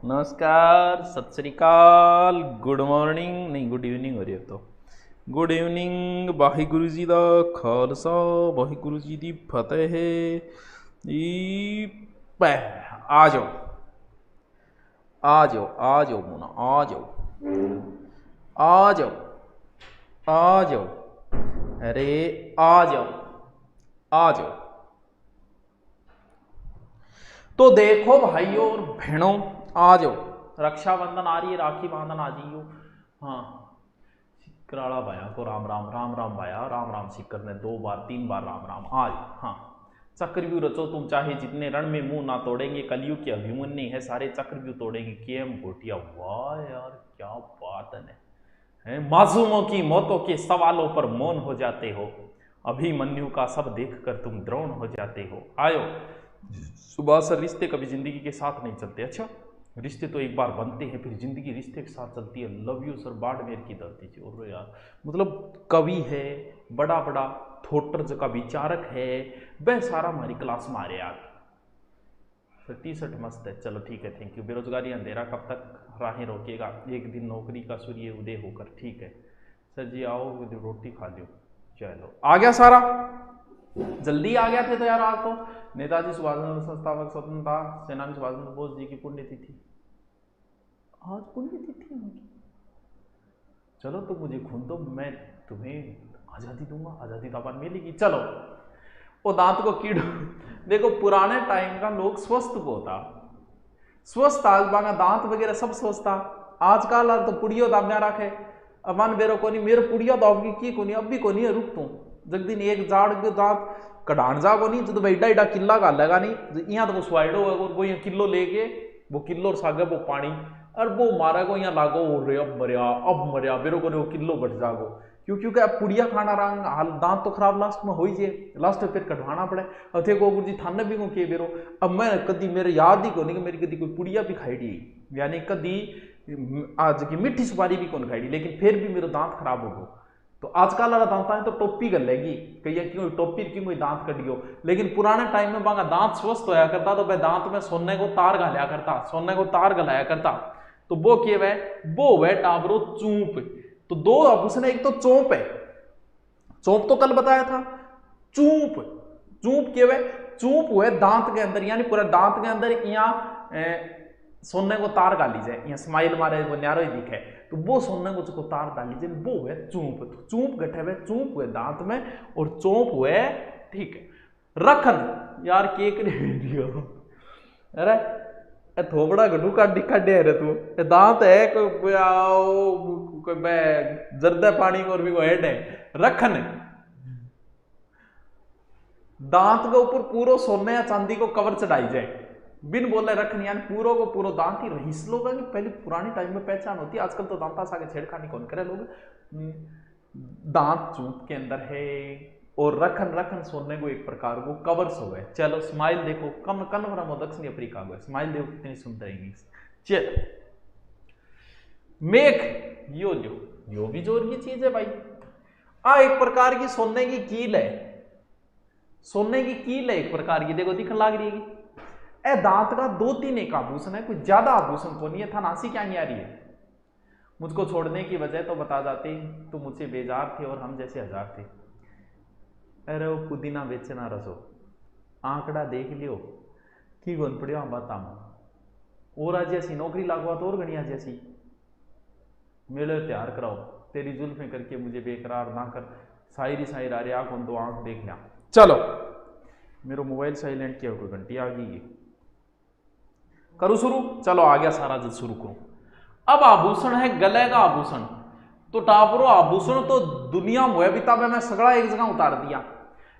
नमस्कार, सत श्री अकाल, गुड मॉर्निंग नहीं गुड इवनिंग हो रही है। तो गुड इवनिंग। वाहिगुरु जी दा खालसा वाहिगुरु जी दी फतेह। आ जाओ आ जाओ आ जाओ मुना, आ जाओ आ जाओ आ जाओ, अरे आ जाओ आ जाओ। तो देखो भाइयों और बहनों, आ जाओ। रक्षाबंधन आ रही है, राखी बंधन आ जाइयो। हाँ, कराड़ा भाया को राम राम राम राम भाया, राम राम सिक्कर ने 2 बार 3 बार राम राम आज। हाँ, चक्रव्यूह रचो तुम चाहे जितने, रण में मुंह ना तोड़ेंगे, कलयुग की अभिमन्यु है सारे चक्रव्यूह तोड़ेंगे। केम घोटिया, वाह यार क्या बात है। मासूमों की मौतों के सवालों पर मौन हो जाते हो, अभिमन्यु का सब देखकर तुम द्रोण हो जाते हो। आयो सुबह सर, रिश्ते कभी जिंदगी के साथ नहीं चलते। अच्छा, रिश्ते तो एक बार बनते हैं, फिर जिंदगी रिश्ते के साथ चलती है। लव यू सर, बाड़मेर की धरती से। और यार मतलब कवि है, बड़ा बड़ा थोटर का विचारक है, वह सारा हमारी क्लास में आ रहे यार। सर टी शर्ट मस्त है, चलो ठीक है, थैंक यू। बेरोजगारी अंधेरा कब तक राहें रोकेगा, एक दिन नौकरी का सूर्य उदय होकर। ठीक है सर जी, आओ रोटी खा लो। चलो आ गया सारा, जल्दी आ गया थे तो यार। आज तो नेताजी सुभाष चंद्र संस्थापक स्वतंत्रता सेनानी सुभाष चंद्र बोस जी की पुण्यतिथि, आज पुण्यतिथि उनकी। चलो तो मुझे खून दो, मैं तुम्हें आजादी दूंगा, आजादी दाबान मिलेगी। चलो वो दांत को कीड़ो। देखो पुराने टाइम का लोग स्वस्थ को था, स्वस्थ आज बांगा दांत वगैरह सब स्वस्थ था। आजकल तो पुड़ियो दाम्या रखे, अमान बेरो कोनी मेरे पुड़िया दावगी की कोनी, अब भी कोनी है। रुक तू जग दिन एक जाड़ के दांत कढ़ान जा को नहीं, जो एडा एडा किला का लगा नहीं यहाँ तो वो स्वाइडो है, वो यहाँ किलो लेके वो किलो और सागे वो पानी और वो मारा को यहाँ लागो हो रहे, अब मरिया बेरो को वो किलो बढ़ जागो। क्योंकि अब पुड़िया खाना रंग हाल दांत तो खराब लास्ट में हो ही जाए, लास्ट में फिर कटवाना पड़े। अब थे गुरु जी थाने भी को के बेरो। अब मैं कदी मेरे याद ही को नहीं कि मेरी कदी कोई पुड़िया भी खाई दी, यानी कदी आज की मीठी सुपारी भी कौन खाई दी, लेकिन फिर भी मेरा दांत खराब हो गो। तो आजकल वाला दांत है तो टोपी कर लेगी, कहीं क्यों टोपी की कोई दांत कट गयो। लेकिन पुराने टाइम में बांगा दांत स्वस्थ होया करता, तो वह दांत में सोने को तार घाया करता, सोने को तार गलाया करता। तो वो के वह टाबरो चूप। तो 2 आभूषण, एक तो चौंप है, चौंप तो कल बताया था। चूप, चूप के वह चूप हुए दांत के अंदर, यानी पूरा दांत के अंदर यहाँ सोने को तार डाली जाए, यहाँ स्माइल मारे वो न्यारो ही दिखे, तो वो सोने को तार डाली जाए, वो है चूप। तो चूप गठे हुए, चूप हुए दांत में और चौंप हुए, ठीक है। रखन यार केक नहीं दियो, अरे थोबड़ा गड्ढू काटे रे तू, दांत है कोई जर्दा पानी को और भी कोई हेड है। रखन दांत के ऊपर पूरा सोने या चांदी को कवर चढ़ाई जाए, बिन बोले रखन, यानी पूरो को पूरो दांत ही रहीस लोग की पहले पुरानी टाइम में पहचान होती है। आजकल तो दांता सागे छेड़खानी कौन करे लोग। दांत चूप के अंदर है और रखन, रखन सोने को एक प्रकार को कवर सो है। चलो स्माइल देखो, कम कन्फर्म दक्षिणी अफ्रीका को स्माइल देखो कितनी सुंदर इंग्लिश। चल मेख यो भी जोर की चीज है भाई। एक प्रकार की सोने की कील है, सोने की कील है एक प्रकार की, देखो दिखने लग रही है। ए दांत का 2-3 एक आभूषण है, कुछ ज्यादा आभूषण को नहीं है। था नासी क्या नहीं आ रही है। मुझको छोड़ने की वजह तो बता जाती, तुम मुझसे बेजार थे और हम जैसे हजार थे। अरे वो पुदीना बेचना रसो, आंकड़ा देख लियो की गुन पड़ियो बात और आज जैसी नौकरी लागवा तो और गणिया जैसी। मेले तैयार कराओ, तेरी जुल्फें करके मुझे बेकरार ना कर, शायरी शायर आ रही आंख तो आंख देख लिया। चलो मेरा मोबाइल साइलेंट किया, कोई घंटी आ गई, करूं शुरू। चलो आ गया सारा, जल्द शुरू करूं। अब आभूषण है गले का आभूषण। तो टापरो आभूषण तो दुनिया में बिता मैं सगड़ा एक जगह उतार दिया,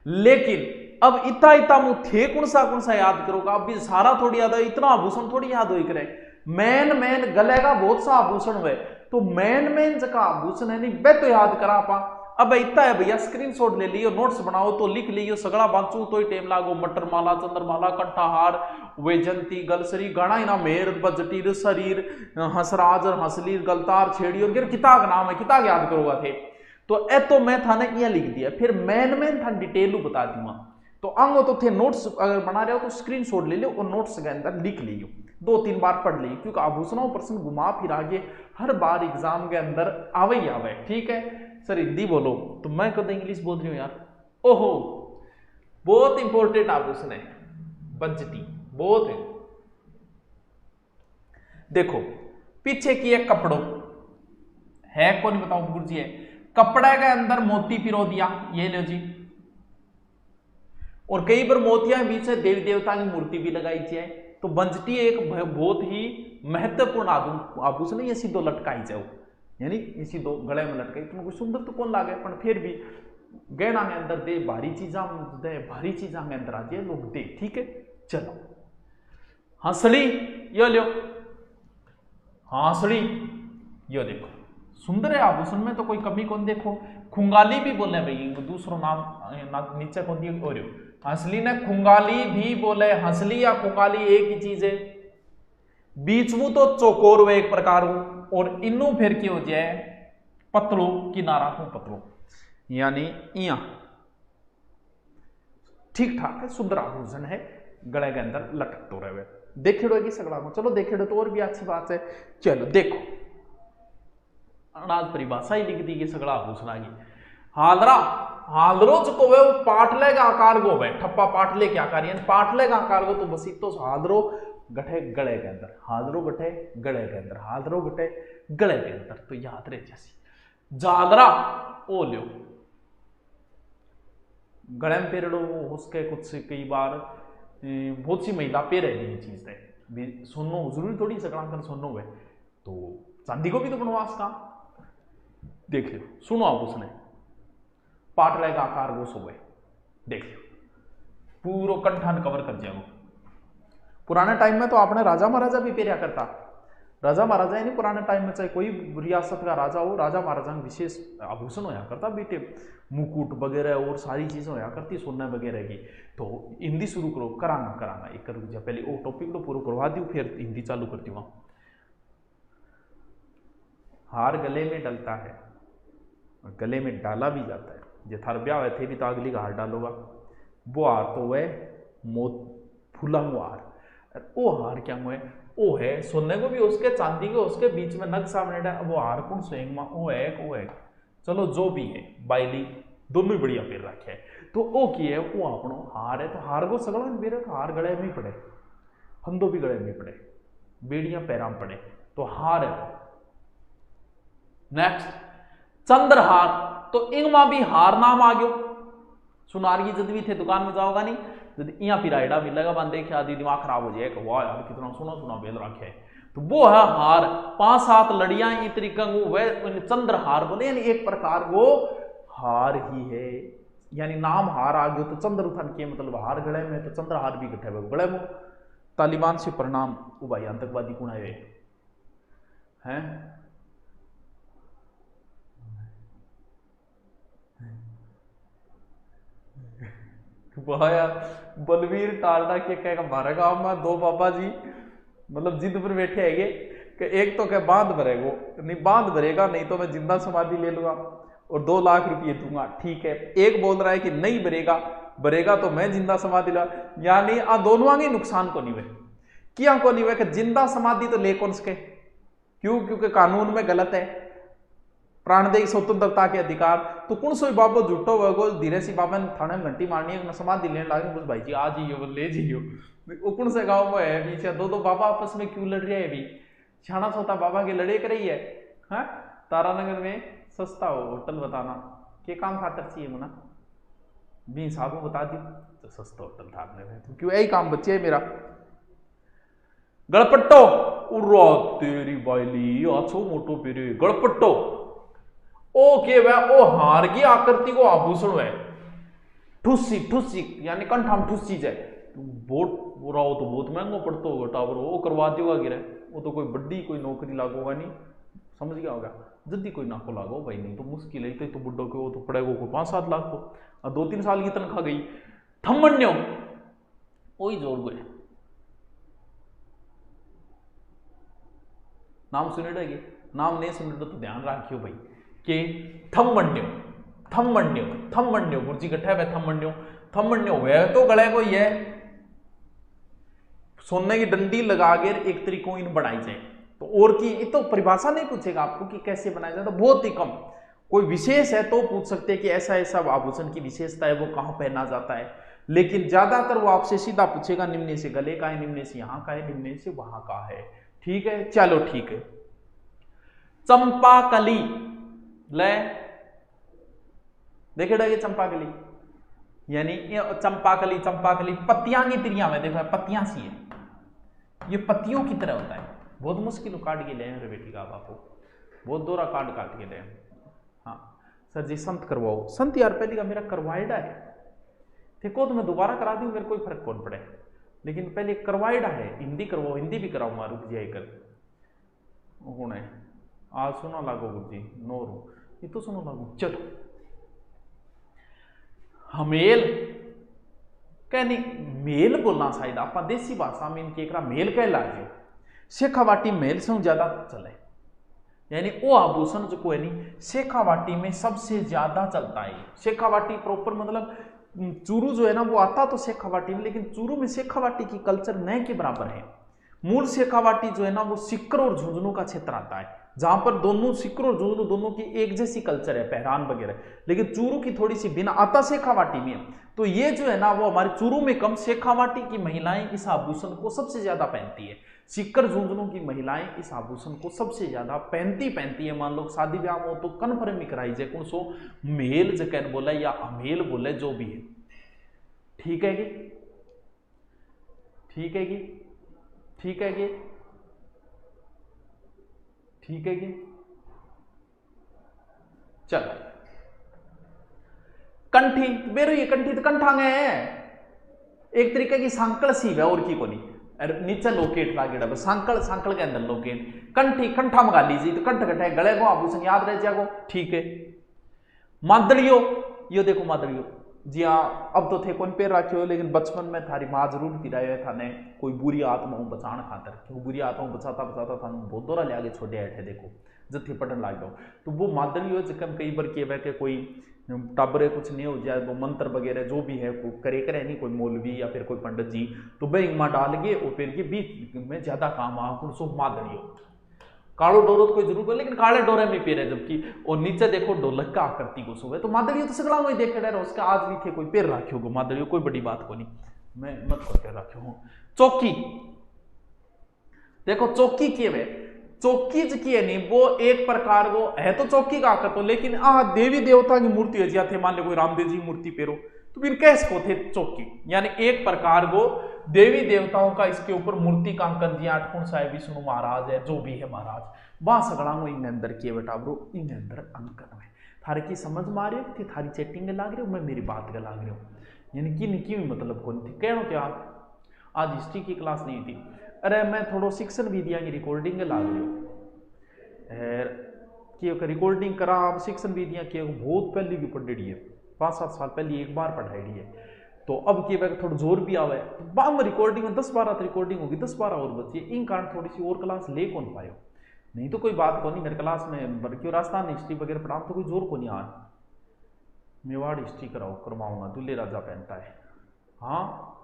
लेकिन अब इतना इतना मुझे कौन सा याद करोगा। अब भी सारा थोड़ी याद है, इतना आभूषण थोड़ी याद हो करे। मेन गले का बहुत सा आभूषण हुए, तो मेन जगह आभूषण है नहीं वह तो याद करा पा। अब इतना है भैया, स्क्रीनशॉट ले लियो, नोट्स बनाओ तो लिख लियो, सगड़ा बांचू तो ही टेम लागो। मटर माला, चंद्रमाला, कंठाहार, वैजंती, गलसरी, गणा ना मेर, बजटीर, शरीर, हंसराज और हंसलीर, गलतार, छेड़ी और किताब का नाम है, किताब याद करोगा थे। तो ए तो मैं था ने यहाँ लिख दिया, फिर मेन था डिटेल बता दूंगा। तो अंगो तो थे नोट्स अगर बना रहे हो तो स्क्रीनशॉट ले लो और नोट्स के अंदर लिख लियो। 2-3 बार पढ़ ली, क्योंकि आभूषणों प्रश्न घुमा फिरा के हर बार एग्जाम के अंदर आवे ही आवे। ठीक है सर हिंदी बोलो, तो मैं कद इंग्लिश बोल रही हूँ यार। ओहो बहुत इंपॉर्टेंट आभूषण है बंजटी, बहुत है। देखो पीछे की एक कपड़ों है, कौन बताओ गुरुजी है, कपड़े के अंदर मोती पिरो दिया, ये लो जी। और कई बार मोतिया बीच में देवी देवता की मूर्ति भी लगाई जाए। तो बंजटी एक बहुत ही महत्वपूर्ण आभूषण है। ये सीधो लटकाई जाओ, यानी इसी दो गले में लटकाई, तुम कोई सुंदर तो कौन लागे, पर फिर भी गहना के अंदर दे, भारी चीजा दे, भारी चीजा के अंदर आ जाए लोग दे। ठीक है चलो, हंसड़ी ये लो, हंसड़ी ये देखो, सुंदर है आभूषण में तो कोई कमी कौन। देखो खुंगाली भी बोले भाई, दूसरा नाम नीचे कौन दिया, और हंसली ने खुंगाली भी बोले। हंसली या खुंगाली एक ही चीज है, बीच में तो चौकोर वे एक प्रकार हो, और इनू फिर की हो जाए पतलो, किनारा को पतलो, यानी इया ठीक ठाक है, सुंदर आभूषण है, गले के अंदर लटक तो रहे। देखेड़ो की सगड़ा को, चलो देखेड़ो तो और भी अच्छी बात है। चलो देखो अनाज परिभाषा ही लिख दी कि सगड़ा आभूषण आ गई। हालरा, हालरो जो को वे वो पाटले का आकार को है, ठप्पा पाटले के आकार, यानी पाटले का आकार को, तो बस तो हालरो गठे गले के अंदर, हालरो गठे गले के अंदर, हालरो गठे गले के अंदर, तो याद रहे जैसी। जागरा ओ लो, गले में पेरड़ो उसके कुछ कई बार बहुत सी महिला पेरे ये चीज है। सोनो जरूरी थोड़ी सकड़ा कर सोनो है, तो चांदी को भी तो बनवास का। देख लो सुनो आभूषण है, पाटले का आकार वो सब है, देख लो पूरा कंठान कवर कर जाओ। पुराने टाइम में तो आपने राजा महाराजा भी पेरिया करता, राजा महाराजा यानी पुराने टाइम में चाहे कोई रियासत का राजा हो, राजा महाराजा में विशेष आभूषण होया करता, बेटे मुकुट वगैरह और सारी चीजें होया करती सोना वगैरह की। तो हिंदी शुरू करो, कराना कराना एक कर पहले वो टॉपिक तो पूरा करवा दी, फिर हिंदी चालू करती हूँ। हार गले में डलता है, गले में डाला भी जाता है। जो थार ब्याह है थे भी तो अगली का हार डालोगा, वो हार तो वह मोत फूला हुआ हार, वो हार क्या हुआ है, वो है सोने को भी उसके चांदी को उसके बीच में नग सामने डा, वो हार कौन स्वयं में वो है चलो जो भी है, बाइली दोनों ही बढ़िया पेड़ रखे है। तो वो की है, वो अपनो हार है, तो हार को सगड़ा मेरे हार गले में ही पड़े, फंदो भी गले में पड़े, बेड़ियां पैराम पड़े, तो हार है। नेक्स्ट चंद्रहार, तो इंगमा भी हार नाम आ गयो। सुनार की जद भी थे दुकान में जाओगा नहीं, जब यहाँ पिराइडा मिलेगा बंद देखे आदि दिमाग खराब हो जाएगा, वाह यार कितना सुना सुना बेल रखे है। तो वो है हार, 5-7 लड़ियां ई तरीका वह चंद्रहार बोले, यानी एक प्रकार वो हार ही है, यानी नाम हार आ गयो। तो चंद्र उथन के मतलब हार गले में, तो चंद्रहार भी गठे हुए गले में। तालिबान से परिणाम भाई आतंकवादी कुण आए हैं, बलवीर टालडा के कहेगा हमारे गांव में 2 बाबा जी मतलब जिद पर बैठे हैगे कि एक तो क्या बांध भरेगो, नहीं बांध भरेगा नहीं तो मैं जिंदा समाधि ले लूंगा और 2 लाख रुपये दूंगा। ठीक है, एक बोल रहा है कि नहीं भरेगा तो मैं जिंदा समाधि ला, यानी आ दोनों आगे नुकसान को नहीं हुए, क्या को नहीं हुए कि जिंदा समाधि तो ले कौन सके, क्यों, क्योंकि कानून में गलत है, प्राणदेय स्वतंत्रता के अधिकार। तो कौन सो बाबो झूठो वगो धीरे सी बाबा ने थाने में घंटी मारनी है, समाधि लेने लागे, कुछ भाई जी आ जाइयो ले जाइयो, वो कौन से गांव में है पीछे 2 बाबा आपस में क्यों लड़ रहे हैं भी, छाना सोता बाबा के लड़े कर रही है। हाँ तारानगर में सस्ता हो होटल बताना के काम खातर चाहिए मना भी हिसाब में बता दी, तो सस्ता होटल था में, तो क्यों यही काम बच्चे है मेरा। गड़पट्टो उर्रा तेरी बाइली आछो मोटो पेरे गड़पट्टो, ओ के वह ओ हार की आकृति को आभूषण है, ठुस्सी ठुस्सी यानी कंठाम ठुस्सी जाए, बोट बुरा हो तो बहुत महंगा पड़ता होगा टावर, वो करवा देगा गिरे, वो तो कोई बड़ी कोई नौकरी लागोगा नहीं, समझ गया होगा, जल्दी कोई नाको लागो भाई, नहीं तो मुश्किल है, तो बुड्ढो के वो तो पड़ेगा को 5-7 लाख को, 2-3 साल की तनख्वाह गई। थम्मन्यो वही जोर गए, नाम सुने रहेगी, नाम नहीं सुने तो ध्यान रखियो भाई कि थम्मन्यो थम्मन्यो थम्मन्यो गुरुजी कट्ठा है थम्मन्यो, थम्मन्यो वह तो गले को ही है, सोने की डंडी लगा के एक त्रिकोण बनाई जाए। तो और की ये तो परिभाषा नहीं पूछेगा आपको कि कैसे बनाया जाए, तो बहुत ही कम। कोई विशेष है तो पूछ सकते हैं कि ऐसा ऐसा आभूषण की विशेषता है, वो कहाँ पहना जाता है, लेकिन ज्यादातर वो आपसे सीधा पूछेगा निम्न से गले का है, निम्न से यहाँ का है, निम्न से वहां का है। ठीक है, चलो ठीक है। चंपाकली ले देखेगा ये चंपाकली, यानी चंपाकली, चंपाकली पत्तियां की तिरिया में देखो पत्तियां सी है, ये पत्तियों की तरह होता है। बहुत मुश्किल काट के ले रे बेटी का बापू, बहुत दोरा काट काट के ले। हाँ सर जी संत करवाओ, संत यार पहले का मेरा करवाइडा है, देखो तो मैं दोबारा करा दूं, मेरे कोई फर्क कौन पड़े, लेकिन पहले करवाइडा है, हिंदी करवाओ, हिंदी भी कराऊंगा, रुक जाए कर कौन है आज सुनो लागो गुरु जी नोरू, ये तो सुनो लागो। चलो हमेल कहनी मेल बोलना शायद आप देसी भाषा में इनके एक मेल कह लागे, शेखावाटी मेल से ज्यादा चले, यानी वो आभूषण जो को है नहीं शेखावाटी में सबसे ज्यादा चलता है। शेखावाटी प्रॉपर मतलब चूरू जो है ना वो आता तो शेखावाटी में, लेकिन चूरू में शेखावाटी की कल्चर न के बराबर है। मूल शेखावाटी जो है ना वो सिक्कर और झुंझुनू का क्षेत्र आता है, जहां पर दोनों सिक्कर और झुंझुनू दोनों की एक जैसी कल्चर है, पहरान वगैरह, लेकिन चूरू की थोड़ी सी भिन्न आता शेखावाटी में। तो ये जो है ना वो हमारे चूरू में कम, शेखावाटी की महिलाएं इस आभूषण को सबसे ज्यादा पहनती है। सिक्कर झुंझुनू की महिलाएं इस आभूषण को सबसे ज्यादा पहनती है। मान लो शादी ब्याह हो तो कन्फर्म ही कराई जाए कौन सो मेल जकैन बोले या अमेल बोले जो भी है। ठीक है कि ठीक है कि ठीक है कि ठीक है कि चल कंठी बेरो, ये कंठी तो कंठांगे है, एक तरीके की सांकल सी है और की को नहीं, अरे नीचे लोकेट लागेड़ा बस, सांकल सांकल के अंदर लोकेट, कंठी कंठा मंगा लीजिए तो कंठ कटा है, गले को आभूषण याद रह जाएगा। ठीक है मादड़ियो, यो देखो मादड़ियो जी हाँ, अब तो थे कौन पेड़ रखे हो, लेकिन बचपन में थारी माँ जरूर पिराया था ने कोई बुरी आत्माओं बचाने खातर, क्यों बुरी आत्माओं बचाता बचाता था बहुत दोरा ले आगे छोड़े आए थे, देखो जत्थे पटन लाग जाओ। तो वो मादड़ी हो जब कई बार के वह के कोई टाबरे कुछ नहीं हो जाए, वो मंत्र वगैरह जो भी है वो करे करे नहीं, कोई मौलवी या फिर कोई पंडित जी, तो बैंक माँ डाल के और फिर के बीच में ज्यादा काम आ सो मादड़ी हो। कालो डोरो तो कोई जरूर को, लेकिन काले डोरे में पेर है, जबकि और नीचे देखो ढोलक का आकृति को सुबह, तो मादड़ियों तो सगड़ा वही देखे रहे, उसका आज भी थे कोई पेर राख्यो को मादड़ियों, कोई बड़ी बात को नहीं, मैं मत को पेर राख्यो हूं। चौकी देखो, चौकी की वे चौकी की है नहीं, वो एक प्रकार वो है तो चौकी का आकृत हो, लेकिन देवी देवता की मूर्ति है, थे मान लो कोई रामदेव जी मूर्ति पेरो तो फिर कैसे को थे चौकी, यानी एक प्रकार वो देवी देवताओं का इसके ऊपर मूर्ति का अंकन दिया, आठकुण साहेब विष्णु महाराज है जो भी है महाराज, वहां सगड़ा इन अंदर किए बेटा ब्रो, इन अंदर अंकन है। थारे की समझ में आ रही हो, थारी चैटिंग लाग रही हो, मैं मेरी बात के लाग रही हूँ, यानी कि निकी मतलब कौन थी कह क्या आज हिस्ट्री की क्लास नहीं थी, अरे मैं थोड़ा शिक्षण विद्या की रिकॉर्डिंग लाग रही हूँ कि रिकॉर्डिंग करा, अब शिक्षण विद्या की बहुत पहले की पढ़ी है, 5-7 साल पहले एक बार पढ़ाई है, तो अब की वजह थोड़ा जोर भी आवे, तो बाद रिकॉर्डिंग में 10-12 रिकॉर्डिंग होगी, 10-12 और बची, इन कारण थोड़ी सी और क्लास ले कौन पायो, नहीं तो कोई बात को नहीं, मेरे क्लास में क्यों राजस्थान हिस्ट्री वगैरह पढ़ा तो कोई जोर को नहीं आ, मेवाड़ हिस्ट्री करवाऊंगा, दूल्हे राजा पहनता है। हाँ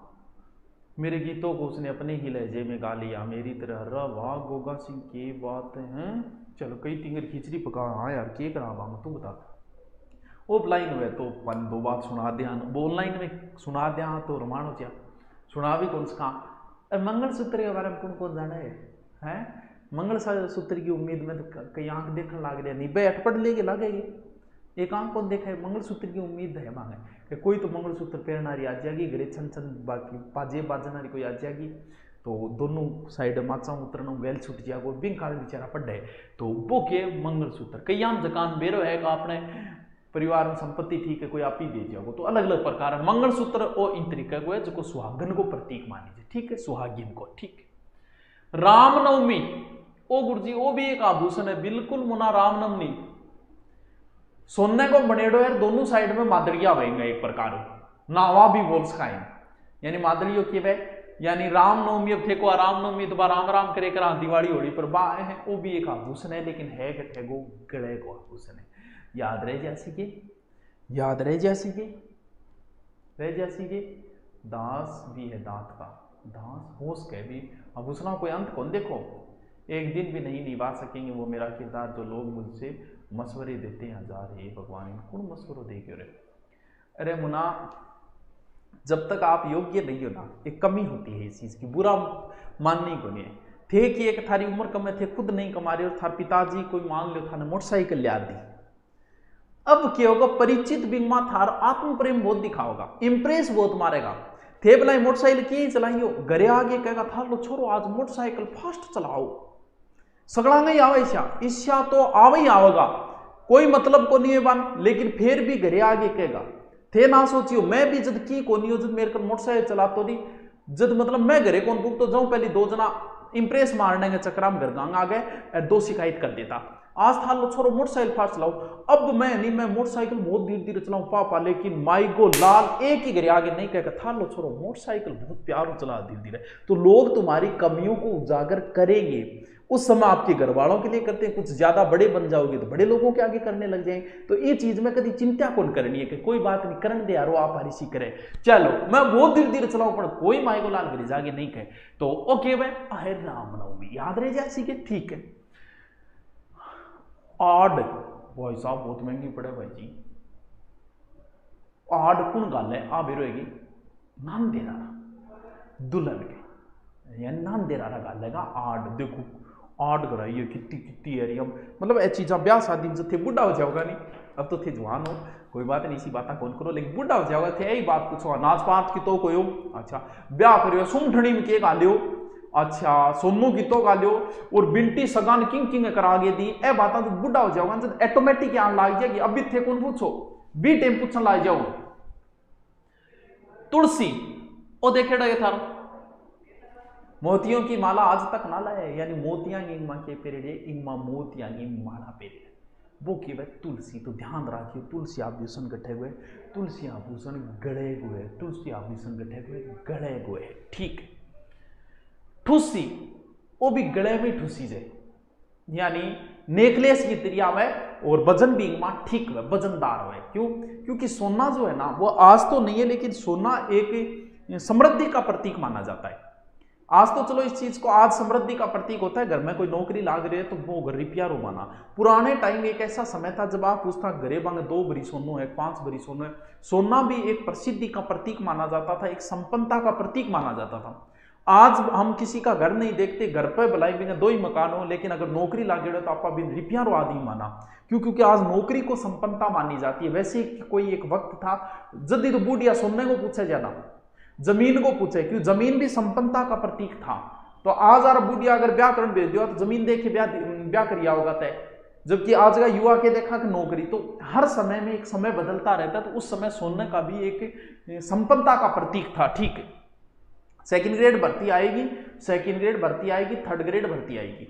मेरे गीतों को उसने अपने ही लहजे में गा लिया, मेरी तरह वाह गोगा सिंह की बात है, चलो कई टिंगर खिचड़ी पका, हाँ यार के करा तू बता, ऑफलाइन हुए तो 1-2 बात सुना दिया, ऑनलाइन में सुना दिया तो रमानो क्या सुना भी कौन सा। मंगलसूत्र के बारे में कौन कौन जाना है मंगलसूत्र की उम्मीद में तो कई आंख देखने लाग रहा, निबे अटपट लेके लागेगी, एक आंख कौन देखा है, मंगलसूत्र की उम्मीद है मांगे कि कोई तो मंगलसूत्र पहनारी आ जाएगी, घरे छन छन बाकी बाजे बाजनारी कोई आ जाएगी, तो दोनों साइड माचा उतरना गैल छुट जाएगा, बिन कारण बेचारा पढ़े तो वो के मंगलसूत्र कई आम जकान बेरो है आपने परिवार में संपत्ति ठीक है कोई आप ही दे जाओगे, तो अलग अलग प्रकार है मंगलसूत्र और इन तरीके को है जो सुहागन को प्रतीक मानी जाए, ठीक है सुहागिन को। ठीक है रामनवमी, ओ गुरु जी वो भी एक आभूषण है, बिल्कुल मुना रामनवमी सोने को बनेडो है, दोनों साइड में मादड़िया होगा एक प्रकार नावा भी बोल सकाए, यानी मादड़ियों की वे यानी रामनवमी अब थे को रामनवमी तो राम राम करे करा दिवाली होली पर बा है, वो भी एक आभूषण है, लेकिन है गठेगो गले को आभूषण है, याद रह जैसी के याद रह जैसी के दास भी है दांत का, दास होश के भी आभूषणों कोई अंत कौन देखो, एक दिन भी नहीं निभा सकेंगे वो मेरा किरदार जो लोग मुझसे मशवरे देते हैं हजार। हे भगवान कौन मशवरो दे क्यों रे। अरे मुना जब तक आप योग्य नहीं हो ना, एक कमी होती है इस चीज की, बुरा मानने को नहीं है। थे कि एक थारी उम्र कम थे, खुद नहीं कमा रहे और थार पिताजी कोई मान लो थाने मोटरसाइकिल लिया दी। अब क्या होगा, परिचित बिंगमा थार आत्म प्रेम बहुत दिखाओगा, इंप्रेस बहुत मारेगा। थे बुलाई मोटरसाइकिल की चलाइयो, घरे आगे कहेगा था लो छोरो आज मोटरसाइकिल फास्ट चलाओ, सगड़ा नहीं आवे ईशा तो आवे ही आवेगा, कोई मतलब को नहीं है बन, लेकिन फिर भी घरे आगे कहेगा। थे ना सोचियो मैं भी जद की को नहीं हो, जद मेरे को मोटरसाइकिल चला तो नहीं, जद मतलब मैं घरे कौन बुक तो जाऊं पहले दो जना इंप्रेस मारने के चक्कर में घर आ गए, दो शिकायत कर देता। आज था लो छोरो मोटरसाइकिल फास्ट चलाओ, अब मैं नहीं, मैं मोटरसाइकिल बहुत धीरे धीरे चलाऊं पापा, लेकिन माई गो लाल एक ही घरे आगे नहीं कहकर था लो छोरो मोटरसाइकिल बहुत प्यार चला धीरे धीरे। तो लोग तुम्हारी कमियों को उजागर करेंगे, उस समय आपके घर वालों के लिए करते हैं, कुछ ज्यादा बड़े बन जाओगे तो बड़े लोगों के आगे करने लग जाएंगे। तो ये चीज में कभी चिंता कौन करनी है कि कोई बात नहीं करने दे यारो, आप हरी सी करे चलो मैं बहुत धीरे धीरे चलाऊं पर कोई माई को लाल घरे जाके नहीं कहे तो ओके भाई आहे रामनवमी याद रह जाए सीखे ठीक है। आड भाई साहब बहुत महंगी पड़े भाई जी, आड कौन गाल है आ भी रहेगी नान दे रहा दुल्हन के या नान दे रहा गाल लेगा आड। देखो आड कराई है कितनी कितनी है मतलब ये चीज़ा ब्याह शादी में थे बुढ़ा हो जाओगा नहीं, अब तो थे जवान हो कोई बात नहीं, इसी बात कौन करो, लेकिन बुढ़ा हो जाओगा थे यही बात पूछो नाच पात की तो कोई अच्छा ब्याह करियो सुमठनी में के गालियो, अच्छा सोनू की तो गालियो और बिंटी सगान किंग किंग करा आगे दी ए बात तो बुढ़ा हो जाओगा जब ऑटोमेटिक आन लाग जाएगी। अभी थे कौन पूछो बी टाइम पूछने लाग जाओ। तुलसी ओ देखे डे थारो मोतियों की माला आज तक ना लाए, यानी मोतियां इंगमा के पेरे इंगमा मोतियां माला पेरे वो की भाई तुलसी। तो ध्यान रखिए तुलसी आभूषण गठे हुए, तुलसी आभूषण गड़े हुए, तुलसी आभूषण गठे हुए गड़े हुए ठीक। ठुसी वो भी गड़े हुए ठुसी जे यानी नेकलेस की त्रिया में और वजन भी इंगमा ठीक है वजनदार है। क्यों? क्योंकि सोना जो है ना वो आज तो नहीं है, लेकिन सोना एक समृद्धि का प्रतीक माना जाता है। आज तो चलो इस चीज को आज समृद्धि का प्रतीक होता है, घर में कोई नौकरी लाग रही है तो वो रुपया रो माना। पुराने टाइम एक ऐसा समय था जब आप पूछता घरे बांगे 2 भरी सोनो है 5 भरी सोनो है, सोना भी एक प्रसिद्धि का प्रतीक माना जाता था, एक संपन्नता का प्रतीक माना जाता था। आज हम किसी का घर नहीं देखते, घर पे भलाई भी 2 ही मकान हो, लेकिन अगर नौकरी लागे तो आप भी रुपया रो आदि माना। क्यों? क्योंकि आज नौकरी को संपन्नता मानी जाती है। वैसे कोई एक वक्त था जल्दी तो बूढ़िया सोने को पूछे ज्यादा जमीन को पूछे, क्यों जमीन भी संपन्नता का प्रतीक था। तो आज यार बूढ़िया अगर ब्याह करण भेज दिया तो जमीन देखे ब्याह करिया होगा तय, जबकि आज का युवा के देखा कि नौकरी। तो हर समय में एक समय बदलता रहता है, तो उस समय सोने का भी एक संपन्नता का प्रतीक था ठीक है। सेकंड ग्रेड भर्ती आएगी, सेकंड ग्रेड भर्ती आएगी, थर्ड ग्रेड भर्ती आएगी,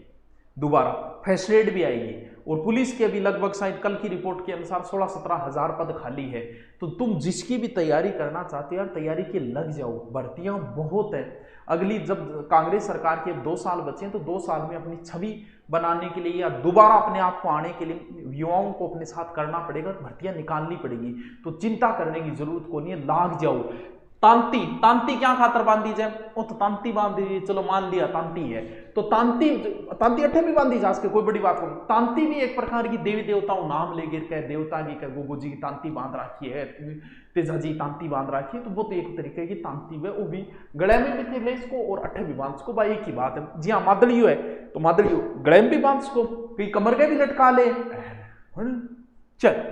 दोबारा फर्स्ट ग्रेड भी आएगी, और पुलिस के भी लगभग शायद कल की रिपोर्ट के अनुसार 16-17 हजार पद खाली है। तो तुम जिसकी भी तैयारी करना चाहते हो यार तैयारी के लग जाओ, भर्तियां बहुत है। अगली जब कांग्रेस सरकार के 2 साल बचे तो 2 साल में अपनी छवि बनाने के लिए या दोबारा अपने आप को आने के लिए युवाओं को अपने साथ करना पड़ेगा, भर्तियां निकालनी पड़ेगी। तो चिंता करने की जरूरत को नहीं है, लाग जाओ। तांती तांती क्या खातर बांधी जाए, वो तो तांती बांध दी, चलो मान लिया तांती है तो तांती अठे भी बांधी जा सके, कोई बड़ी बात नहीं। तांती भी एक प्रकार की देवी देवताओं नाम ले गिर के देवता की कह गोगो जी की तांती बांध रखी है, तेजा जी तांती बांध रखी है, तो वो तो एक तरीके की तांती है, वो भी गले में भी थे ले इसको और अठे भी बांध सको भाई, एक ही बात है। जी हाँ मादड़ियो है तो मादड़ियो गले में भी बांध सको, कहीं कमर के भी लटका ले चल।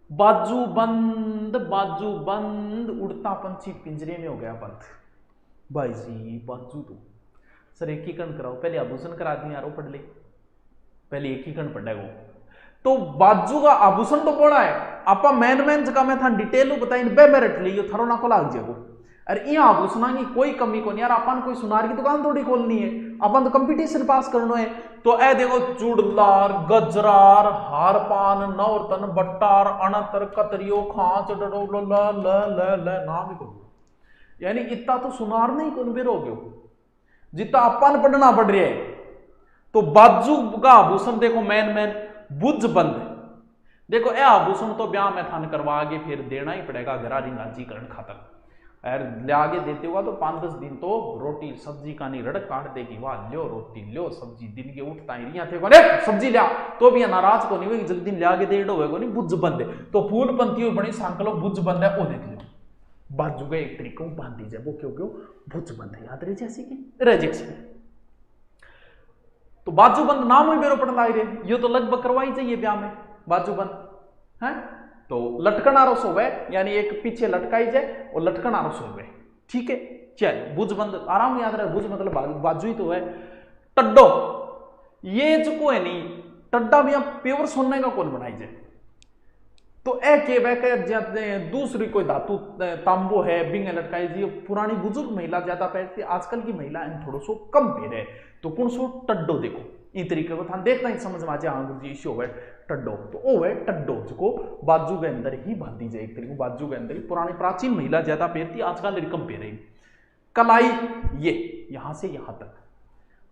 बाजू बंद उड़ता पंछी पिंजरे में हो गया बंद। भाई जी बाजू तो सर एकीकरण कराओ, पहले आभूषण करा दिए यारो पढ़ ले, पहले एकीकरण पढ़ेगा तो बाजू का आभूषण तो पड़ा है। आपा मैन जगह में था डिटेल बताई बे मेरिट लियो थारो ना को लाग जाएगो। अरे ये आभूषणा की कोई कमी को नहीं यार, अपन कोई सुनार की दुकान थोड़ी खोलनी है, अपन तो कंपटीशन पास करना है। तो ए देखो चूड़दार गजरार हार पान नौरतन बट्टार अणतर कतरियो खांच डडो ल नाम ही को, यानी इतना तो सुनार नहीं कौन बेरोगे जितना अपन पढ़ना पड़ रहा है। तो बाजू का आभूषण देखो मैन बुझ बंद, देखो ए आभूषण तो ब्याह में थान करवा आगे फिर देना ही पड़ेगा घरारी नाजीकरण खातर। और ले आगे देते हुआ तो 5-10 दिन तो रोटी सब्जी का नहीं रड़क काट देगी, वाह लो रोटी लो सब्जी, दिन के उठता ही थे कोने सब्जी लिया तो भी नाराज को नहीं हुई, जल्दी ले आगे दे डो को नहीं बुझ बंद है तो फूल पंथी बनी सांकलो बुझ बंद है, वो देख लो बाजू का एक तरीका बांधी जाए वो क्यों क्यों बुझ बंद है, याद रहे जैसे कि रह जैसे तो बाजूबंद नाम ही बेरो पड़ना रहे, ये तो लगभग करवाई जाइए ब्याह में बाजूबंद है, तो लटकन आरोस हो गए यानी एक पीछे लटकाई जाए और लटकन आरोस हो गए, ठीक है। चल बुझबंद आराम याद रहे, बुझ मतलब बाजू ही तो है। टड्डो ये जो को है नहीं टड्डा भी प्योर सोने का कौन बनाई जाए, तो ए के वह दूसरी कोई धातु तांबो है बिंग लटकाई जी, पुरानी बुजुर्ग महिला ज्यादा पहनती, आजकल की महिला थोड़ो सो कम पहने, तो कौन सो टड्डो देखो इन तरीके को था देखना ही समझ में आ जाए, हाँ गुरु जी इश्यू है टड्डो, तो ओ है टड्डो जिसको बाजू के अंदर ही बांधी जाए, एक तरीके बाजू के अंदर ही पुरानी प्राचीन महिला ज्यादा पहनती, आजकल कम पहने। कलाई ये यहां से यहां तक,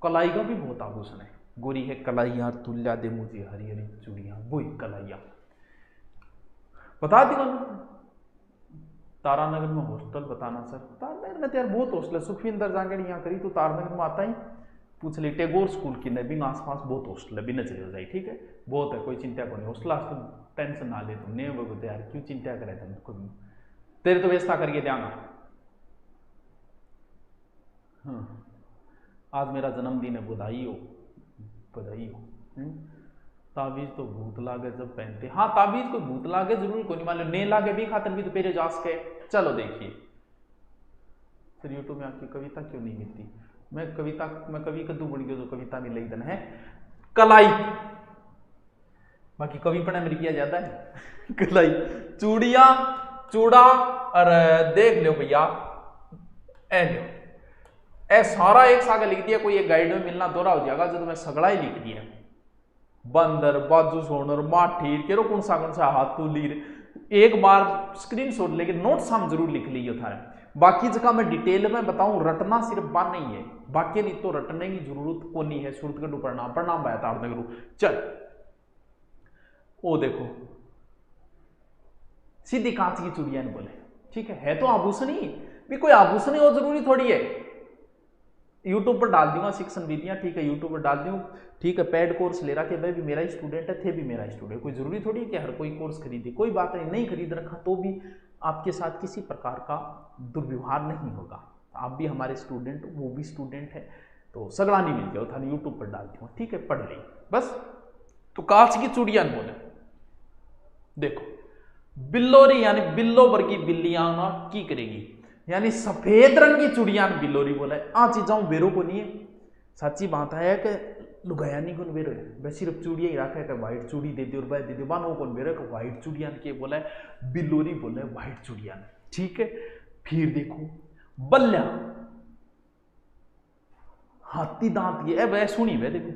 कलाई का भी बहुत आभूषण है, गोरी है कलाइया तुल्या दे मुझे हरी हरी चूड़ियां, वही कलाइया बता दी तारानगर में हॉस्टल बताना सर, तारानगर में तो यार बहुत हॉस्टल है, सुखविंदर जांगड़ यहाँ करी तो तारानगर में आता ही पूछ ली, टैगोर स्कूल की नबी आसपास बहुत हॉस्टल है, बिना चले जाए ठीक है, बहुत है कोई चिंता को नहीं, हॉस्टल तो टेंशन ना ले तुम, नहीं बोलते यार क्यों चिंता करे तुम खुद, तेरे तो व्यवस्था करके देना। हाँ आज मेरा जन्मदिन है, बधाई हो बधाई हो। ताबीज तो भूत लागे जब पहनते, हाँ ताबीज को भूत लागे जरूर को नहीं मान लो, नहीं लागे भी खातर भी तो पेरे जा सके। चलो देखिए फिर यूट्यूब में आपकी कविता क्यों नहीं मिलती, मैं कवि कद्दू बन गया जो कविता में लई दन है कलाई, बाकी कवि पढ़ा मेरी किया जाता है कलाई चूड़िया चूड़ा और देख लो भैया ए लो ए सारा एक सागा लिख दिया, कोई एक गाइड में मिलना दोहरा हो जाएगा, जो तुम्हें सगड़ा ही लिख दिया, बंदर बाजू सोनर माठी केरो कौन सा हाथू लीर, एक बार स्क्रीनशॉट लेके नोट्स हम जरूर लिख लीजिए था, बाकी जगह मैं डिटेल में बताऊं, रटना सिर्फ बात नहीं है, बाकी नहीं तो रटने की जरूरत को नहीं है, सूरत का प्रणाम बाया ताड़ करूं। चल ओ देखो सीधी कांच की चूड़िया ने बोले, ठीक है तो आभूषण ही भी, कोई आभूषण हो जरूरी थोड़ी है, यूट्यूब पर डाल दूंगा शिक्षण विधियां, ठीक है यूट्यूब पर डाल दूं, ठीक है पेड कोर्स ले रहा कि भाई भी मेरा स्टूडेंट है, थे भी मेरा स्टूडेंट, कोई जरूरी थोड़ी है कि हर कोई कोर्स खरीदे, कोई बात नहीं खरीद रखा तो भी आपके साथ किसी प्रकार का दुर्व्यवहार नहीं होगा, आप भी हमारे स्टूडेंट वो भी स्टूडेंट है, तो सगड़ा नहीं मिल गया था यूट्यूब पर डाल दूंगा, ठीक है पढ़ ली बस। तो कांच की चूड़ियां बोले देखो बिल्लोरी यानी बिल्लो वर्गी बिल्लियां की करेगी, यानी सफेद रंग की चूड़ियां बिल्लोरी बोला है, आ चीजा बेरो को नहीं है, सच्ची बात है कि लुगाया नहीं कौन बेरो है, वह सिर्फ चूड़िया ही रखा है कि व्हाइट चूड़ी दे दी और वह दे दी, बानो कौन बेरो है व्हाइट चूड़ियां के बोला है, बिल्लोरी बोला है व्हाइट चूड़ियां, ठीक है। फिर देखो बल्ला हाथी दांत ये वह सुनी वह देखो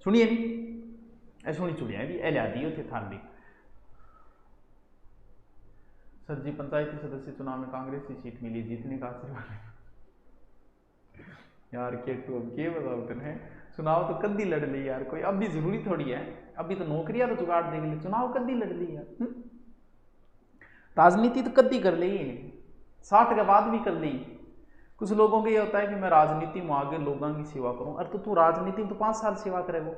सुनिए नहीं सुनी चूड़िया भी ए लिया दी थे थान भी। सर जी पंचायती सदस्य चुनाव में कांग्रेस की सीट मिली, जीतने का आशीर्वाद यार के तो अब के बताओ तुमने, चुनाव तो कद्दी लड़ ली यार कोई, अभी जरूरी थोड़ी है, अभी तो नौकरियां तो जुगाड़ देने के लिए चुनाव कद्दी लड़ ली यार, राजनीति तो कद्दी कर ली 60 के बाद भी कर ली। कुछ लोगों को ये होता है कि मैं राजनीति में आगे लोगों की सेवा करूं, अरे तो तू राजनीति में तो 5 साल सेवा करेगा,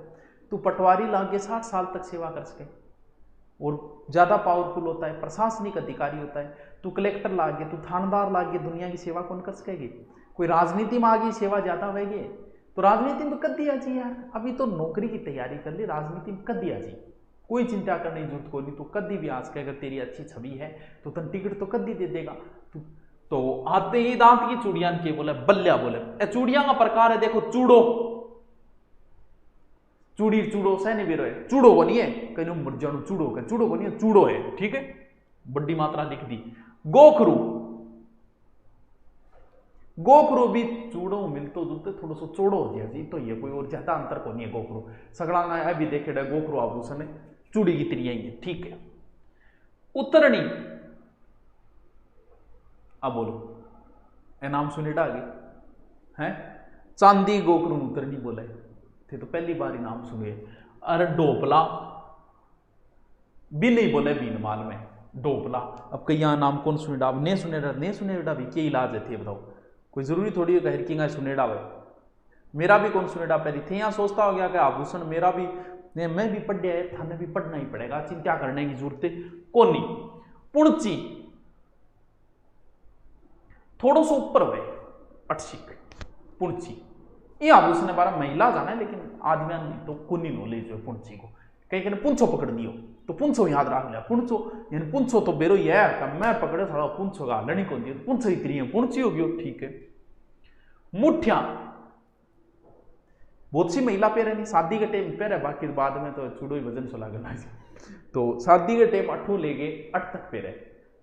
तू पटवारी लागे 60 साल तक सेवा कर सके, और ज्यादा पावरफुल होता है, प्रशासनिक अधिकारी होता है, तू कलेक्टर लागे तू थानेदार लागे, दुनिया की सेवा कौन कर सकेगी, कोई राजनीति में आगे सेवा ज्यादा होगी, तो राजनीति में कर दिया जी यार, अभी तो नौकरी की तैयारी कर ली, राजनीति में कर दिया जी, कोई चिंता करने की जरूरत को नहीं, तो कद्दी भी आज के अगर तेरी अच्छी छवि है तो तन टिकट तो कद्दी दे देगा। तो आते ही दांत की चूड़ियां के बोले बल्ल्या बोले, चूड़ियां का प्रकार है देखो चूड़ो, चूड़ी चूड़ो सहने भी रहे, चूड़ो को नहीं है कहीं मुरझाणु चूड़ो का, चूड़ो को नहीं है चूड़ो है, ठीक है बड़ी मात्रा दिख दी। गोखरू गोखरू भी चूड़ो मिलतो जुलते थोड़ा सा चौड़ो हो गया जी, तो ये कोई और ज्यादा अंतर को नहीं है, गोखरू सगड़ा ना अभी देखे गोखरू आभूषण है चूड़ी की त्रिया ही है, ठीक है। उत्तरणी अब बोलो ए नाम सुने आगे हैं, चांदी गोखरू उत्तरणी बोला है थे तो पहली बार ही नाम सुने। अरे ढोपला भी नहीं बोले बीनमाल में, डोपला। अब कई यहाँ नाम कौन सुनेडा, अब ने सुनेडा भी क्या इलाज है थे बताओ, कोई जरूरी थोड़ी है कहर की सुनेडा भाई, मेरा भी कौन सुनेडा पहले थे यहाँ सोचता हो गया कि आभूषण मेरा भी ने मैं भी पढ़ है, थाने भी पढ़ना ही पड़ेगा, चिंता करने की जरूरत कौन नहीं। पुणची थोड़ा सा ऊपर हुए अटशिक पुणची, ये आभूषण बारह महिला जाना है, लेकिन आदमी तो कुनी नॉलेज है पुणची को, कहीं कहने पुंछो पकड़ दियो तो पुंछो याद रख लिया, पुंछो यानी पुंछो तो बेरो ये है मैं पकड़े थोड़ा पुंछो का लड़ी को दियो पुंछो इतनी है पुणची हो गयो, ठीक है। मुठ्ठिया बहुत सी महिला पैर नहीं, शादी के टाइम पैर है, बाकी बाद में तो चूड़ो ही वजन चला गया, तो शादी के टाइम अठू ले गए अट तक पैर है,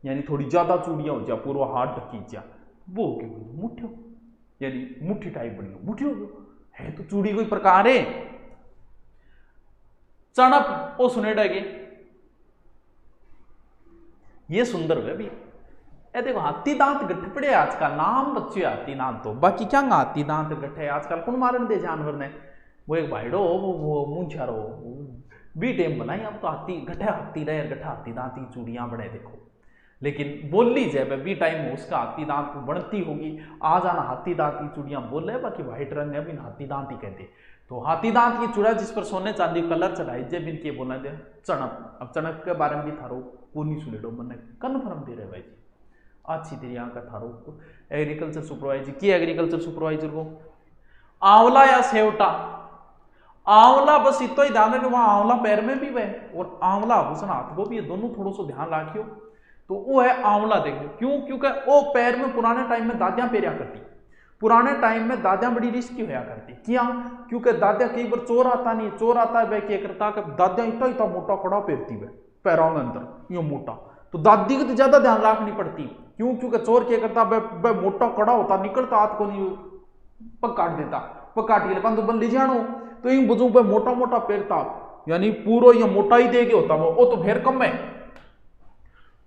यानी थोड़ी ज्यादा चूड़ियां हो जा, पूरा हाथ ढकी जा, वो हो गया मुठ्ठियो, यानी मुट्ठी टाइप बनी मुट्ठी हो गयो है, तो चूड़ी कोई प्रकार है। चणप ओ सुने डगे, ये सुंदर है भी, ए देखो हाथी दांत गट्ठे पड़े आजकल, नाम बच्चे हाथी दांत, तो बाकी क्या हाथी दांत गट्ठे आजकल कौन मारन दे जानवर ने, वो एक भाईडो वो मुंछारो भी टेम बनाई, अब तो हाथी गट्ठे हाथी रहे गट्ठा हाथी दांत की चूड़ियां बने देखो, लेकिन बोल ली जाए भी टाइम हो उसका हाथी दांत बनती होगी, आ जाना हाथी दांत की चूड़ियां बोल रहे, बाकी व्हाइट रंग है अभी हाथी दांत ही कहते, तो हाथी दांत की चूड़ा जिस पर सोने चांदी कलर चढ़ाई जे बिन के बोला दे चणक। अब चणक के बारे में भी थारो पूनी सुनेडो मन कन्फर्म दे रहे भाई जी, अच्छी तेरी यहाँ का थारो एग्रीकल्चर सुपरवाइजर की, एग्रीकल्चर सुपरवाइजर को आंवला या सेवटा, आंवला बस इतना ही ध्यान रखे वहां आंवला पैर में भी वह और आंवला आभूषण हाथ को भी, ये दोनों थोड़ा सा ध्यान रखियो, तो वो है आंवला देखियो, क्यों क्योंकि वो पैर में पुराने टाइम में दादियां पेरिया करती, पुराने टाइम में दादियां बड़ी रिस्की होया करती, क्या क्योंकि दादियां कई बार चोर आता नहीं, चोर आता है वह क्या करता कि दादियां इतना इतना मोटा कड़ा पेरती वह पैरों के अंदर यो मोटा, तो दादी को तो ज्यादा ध्यान रखनी पड़ती, क्यों क्योंकि चोर क्या करता वह मोटा कड़ा होता निकलता हाथ को नहीं पग काट देता, पग काट के तो बन ले जानो, तो यूं बुझू पे मोटा मोटा पेरता, यानी पूरा ये मोटा ही दे के होता वो तो फिर कम है,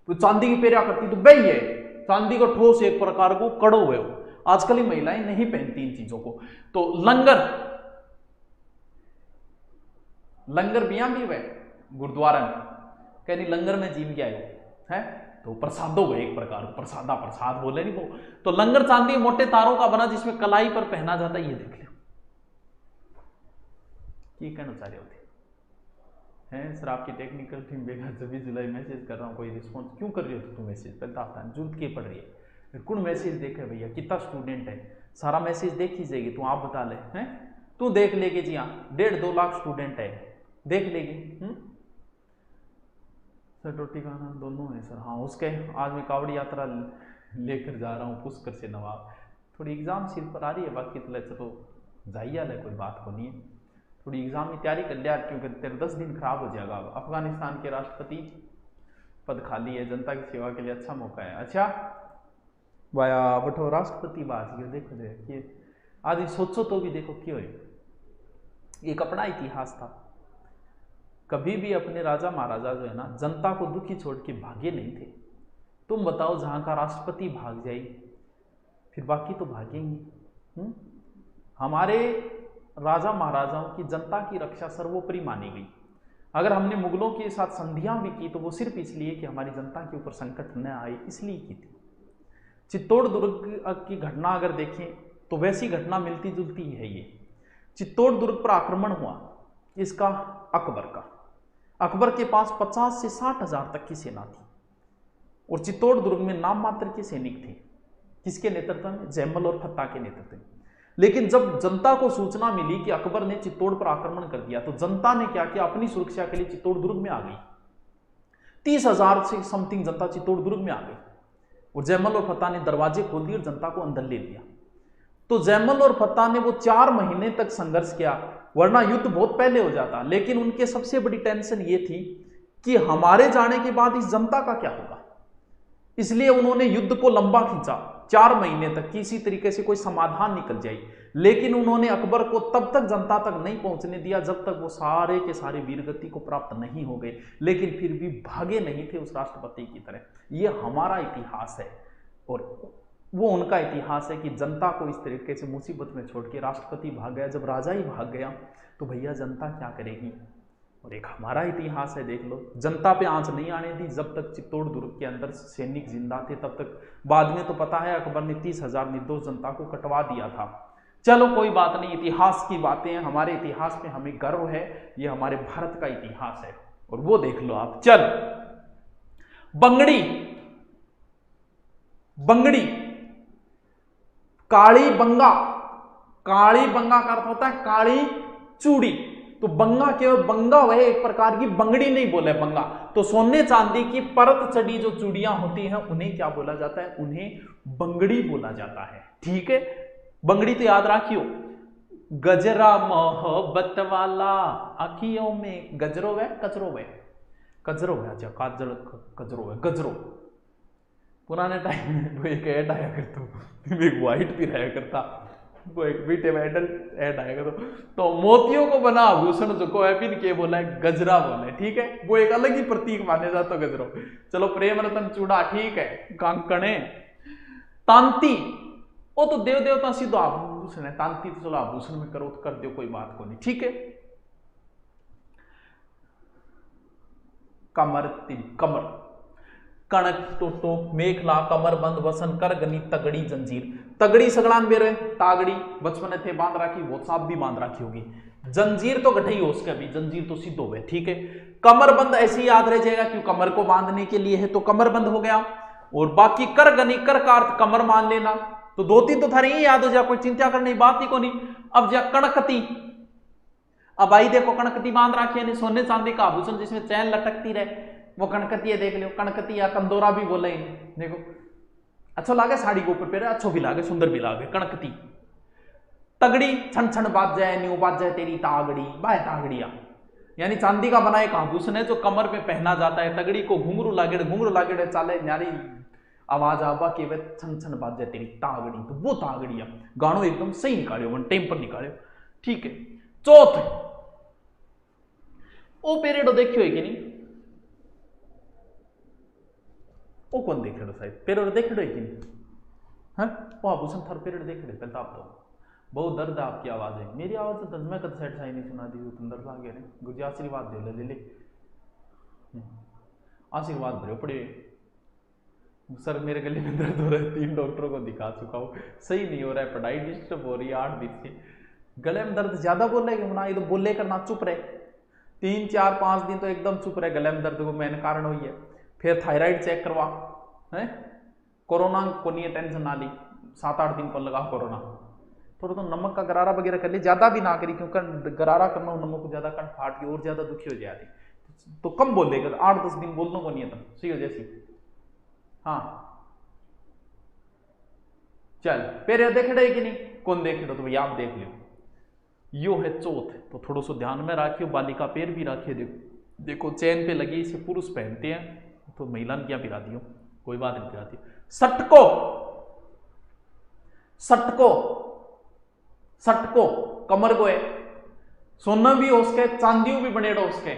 तो चांदी की पेरिया करती तो बही है, चांदी का ठोस एक प्रकार को कड़ो है, आजकल ही महिलाएं नहीं पहनती इन चीजों को। तो लंगर, लंगर बिया भी वह गुरुद्वारा में कहनी लंगर में जीम गया है, तो प्रसादो है एक प्रकार प्रसादा, प्रसाद बोले नहीं वो, तो लंगर चांदी मोटे तारों का बना जिसमें कलाई पर पहना जाता है, ये देख लो की कहना चाह रहे होते हैं सर, आपकी टेक्निकल टीम बेगा 26 जुलाई मैसेज कर रहा हूँ, कोई रिस्पॉन्स क्यों कर रही हो तू मैसेज, पहले आता है जरूरत के पड़ रही है, कौन मैसेज देखे भैया, कितना स्टूडेंट है, सारा मैसेज देख ही जाएगी, तू आप बता ले हैं, तू देख लेगी जी हाँ 1.5-2 लाख स्टूडेंट है, देख लेगी। सर रोटी खाना दोनों है सर, हाँ उसके आज मैं कावड़ी यात्रा लेकर जा रहा हूँ पुष्कर से नवाब, थोड़ी एग्जाम सिर पर आ रही है, बाकी तो चलो जाइए है, कोई बात को नहीं है, थोड़ी एग्जाम की तैयारी कर लिया क्योंकि तेरे 10 दिन खराब हो जाएगा। अफगानिस्तान के राष्ट्रपति पद खाली है, जनता की सेवा के लिए अच्छा मौका है। अच्छा वाया बठो राष्ट्रपति बात ये देखो देखिए आज सोचो तो भी देखो क्यों है, एक अपना इतिहास था, कभी भी अपने राजा महाराजा जो है ना जनता को दुखी छोड़ के भागे नहीं थे, तुम बताओ जहां का राष्ट्रपति भाग जाए फिर बाकी तो भागेंगे। हमारे राजा महाराजाओं की जनता की रक्षा सर्वोपरि मानी गई, अगर हमने मुगलों के साथ संधियां भी की तो वो सिर्फ इसलिए कि हमारी जनता के ऊपर संकट न आए इसलिए की थी। चित्तौड़ दुर्ग की घटना अगर देखें तो वैसी घटना मिलती जुलती है ये, चित्तौड़ दुर्ग पर आक्रमण हुआ इसका अकबर का, अकबर के पास 50 से 60 हजार तक की सेना थी और चित्तौड़ दुर्ग में नाम मात्र के सैनिक थे, किसके नेतृत्व में, जयमल और फत्ता के नेतृत्व में। लेकिन जब जनता को सूचना मिली कि अकबर ने चित्तौड़ पर आक्रमण कर दिया तो जनता ने क्या किया, अपनी सुरक्षा के लिए चित्तौड़ दुर्ग में आ गई, 30,000 से समथिंग जनता चित्तौड़ दुर्ग में आ गई और जयमल और फत्ता ने दरवाजे खोल दिए और जनता को अंदर ले लिया। तो जयमल और फत्ता ने वो 4 महीने तक संघर्ष किया, वरना युद्ध बहुत पहले हो जाता, लेकिन उनके सबसे बड़ी टेंशन ये थी कि हमारे जाने के बाद इस जनता का क्या होगा, इसलिए उन्होंने युद्ध को लंबा खींचा 4 महीने तक, किसी तरीके से कोई समाधान निकल जाए। लेकिन उन्होंने अकबर को तब तक जनता तक नहीं पहुंचने दिया जब तक वो सारे के सारे वीरगति को प्राप्त नहीं हो गए, लेकिन फिर भी भागे नहीं थे उस राष्ट्रपति की तरह। ये हमारा इतिहास है और वो उनका इतिहास है कि जनता को इस तरीके से मुसीबत में छोड़ के राष्ट्रपति भाग गया। जब राजा ही भाग गया तो भैया जनता क्या करेगी, और एक हमारा इतिहास है, देख लो, जनता पे आंच नहीं आने दी जब तक चित्तौड़ दुर्ग के अंदर सैनिक जिंदा थे तब तक। बाद में तो पता है अकबर ने 30,000 निर्दोष जनता को कटवा दिया था। चलो कोई बात नहीं, इतिहास की बातें हैं, हमारे इतिहास पे हमें गर्व है, ये हमारे भारत का इतिहास है। और वो देख लो आप, चल बंगड़ी, बंगड़ी, काली बंगा, काली बंगा का अर्थ होता है काली चूड़ी, तो बंगा केवल बंगा वह एक प्रकार की बंगड़ी नहीं बोले बंगा। तो सोने चांदी की परत चढ़ी जो चूड़ियां होती हैं उन्हें क्या बोला जाता है, उन्हें बंगड़ी बोला जाता है। ठीक है, बंगड़ी तो याद रखियो। गजरा मोहब्बत वाला आखियों में गजरो है, कचरो है, कजरो है, अच्छा काजल कजरो है, गजरो। पुराने टाइम में वो एक ऐड आया करता, एक व्हाइट भी रहा करता, वो एक बीटे में एडल्ट ऐड आएगा तो मोतियों को बना आभूषण जो को है के बोला है गजरा बोले। ठीक है, वो एक अलग ही प्रतीक माने जाता है गजरो। चलो प्रेम रतन चूड़ा, ठीक है, कांकणे, तांती, वो तो देव देवता सीधो आभूषण है, तांती तो चलो आभूषण में करो तो कर दो, कोई बात को नहीं। ठीक है, कमर तिल, कमर, कणक टोटो, मेखला, कमर बंद, वसन, कर गनी, तगड़ी, जंजीर। तगड़ी सगड़ान बेरे, तागड़ी बचपन थे बांध राखी, वो साहब भी बांध राखी होगी। जंजीर तो गठई हो उसके, अभी जंजीर तो सिद्ध हो गए। ठीक है, कमर बंद ऐसे ही याद रह जाएगा क्यों कमर को बांधने के लिए है, तो कमर बंद हो गया। और बाकी कर गनी, कर का अर्थ कमर मान लेना, तो दो तीन तो थारे ही याद हो जाए, कोई चिंता करने की बात ही को नहीं। अब जा कणकती, अब आई देखो कणकती बांध राखी है, सोने चांदी का आभूषण जिसमें चैन लटकती रहे, वो कणकती है, देख लो, कणकती या कंदोरा भी बोले, देखो अच्छा लागे, साड़ी के ऊपर पहरे अच्छो भी लागे, सुंदर भी लागे, कणकती। तगड़ी, छन छन बाज जाए, न्यू बाज जाए तेरी तागड़ी, बाय तागड़िया, यानी चांदी का बना एक आभूषण है जो कमर पे पहना जाता है। तगड़ी को घुंघरू लागेड़े चाले न्यारी आवाज आबा के वे छन छन बाज जाए तेरी तागड़ी, तो वो तागड़िया गानो एकदम सही निकालियो, वन टाइम पर निकालियो। ठीक है, चौथ, ओ पेरेडो देखियो है कि नहीं, वो कौन देख रहे शायद पेरेड देख रहे कि नहीं, हाँ वो आभूषण थर पेरेड देख रहे पहले आप तो। बहुत दर्द है आपकी आवाज है, मेरी आवाज तो दर्द, मैं कद साइड साई नहीं सुना दी, तुम दर्द लागे ने गुरु आशीर्वाद दे ले आशीर्वाद भरे पड़े। सर मेरे गले में दर्द हो रहा है, 3 डॉक्टरों को दिखा चुका हूँ, सही नहीं हो रहा है, पढ़ाई डिस्टर्ब हो रही है 8 दिन से, गले में दर्द ज्यादा बोल रहे ना, ये तो बोले करना चुप रहे, 3 4 5 दिन तो एकदम चुप रहे, गले में दर्द को मेन कारण हुई है। फिर थायराइड चेक करवा है, कोरोना को नहीं टेंशन ना ली, 7-8 दिन को लगा कोरोना। थोड़ा तो नमक का गरारा वगैरह कर ली, ज्यादा भी ना करी क्योंकि गरारा करना नमक को ज्यादा कंठ फाट के और ज्यादा दुखी हो जाती, तो कम बोल देगा, 8-10 दिन बोलने को नहीं है, तब सही हो जैसी। हाँ चल पेरे देख रहे कि नहीं, कौन देख रहे तो भाई आप देख लियो, यो है चौथ, तो थोड़ा सा ध्यान में रखियो, बालिका पैर भी रखिए, देखो देखो चैन पे लगी, इसे पुरुष पहनते हैं, तो महिला ने क्या पिरा दियो, कोई बात नहीं पिराती। सटको, सटको, सटको कमर को है, सोना भी हो उसके, चांदियों भी बनेड़ो उसके,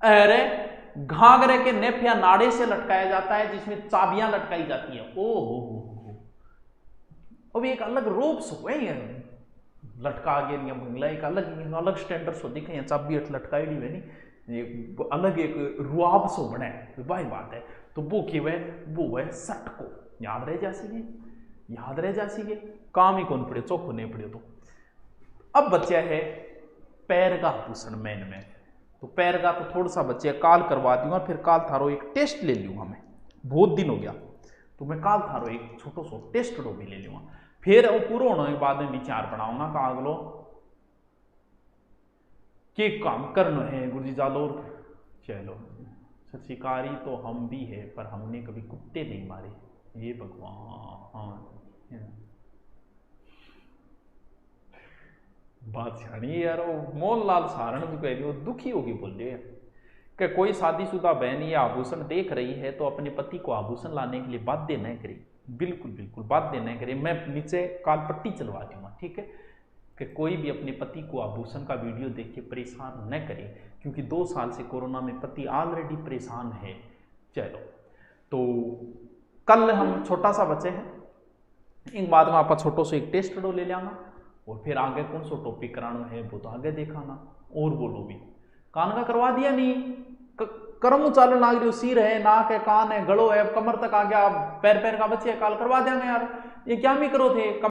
अरे घाघरे के नेफ या नाड़े से लटकाया जाता है जिसमें चाबियां लटकाई जाती है। ओ हो, अब एक अलग रूप सो है, लटका गया बंगला, एक अलग अलग स्टैंडर्ड सो दिखे, चाबी लटकाई दी है, ये अलग एक रुआब सो बने, भाई बात है। तो वो क्यों है, वो है सटको, याद रह जासी, याद रह जासी के काम ही कौन पड़े, चौको नहीं पड़े। तो अब बच्चा है पैर का आभूषण मेन में, तो पैर का तो थोड़ा सा बच्चे काल करवा दूंगा, फिर काल थारो एक टेस्ट ले लूंगा, मैं बहुत दिन हो गया, तो मैं काल थारो एक छोटो सो टेस्ट रो भी ले लूंगा, फिर वो पूरा होने के बाद में विचार बनाऊंगा का अगलो के काम करना है। गुरु जी जालो, चलो शिकारी तो हम भी है पर हमने कभी कुत्ते नहीं मारे, ये भगवान बात छानी यार। वो मोहनलाल सारण जो कह रही हो दुखी होगी बोल रहे कि कोई शादीशुदा बहन या आभूषण देख रही है तो अपने पति को आभूषण लाने के लिए बाध्य न करे, बिल्कुल बिल्कुल बाध्य न करे। मैं नीचे काल पट्टी चलवा दूंगा, ठीक है, कि कोई भी अपने पति को आभूषण का वीडियो देख के परेशान न करे, क्योंकि 2 साल से कोरोना में पति ऑलरेडी परेशान है। चलो तो कल हम छोटा सा बचे हैं, इन बाद में आप छोटो से एक टेस्ट ले लेंगे, और फिर आगे कौन सा टॉपिक कराना है वो तो आगे देखाना, और बोलो भी कान का करवा दिया नहीं, कर्म चालन लाग रही, सिर है, नाक है, कान है, गलो है, कमर तक आ गया, पैर पैर का बच्चे काल करवा देंगे यार, ये क्या भी करो थे।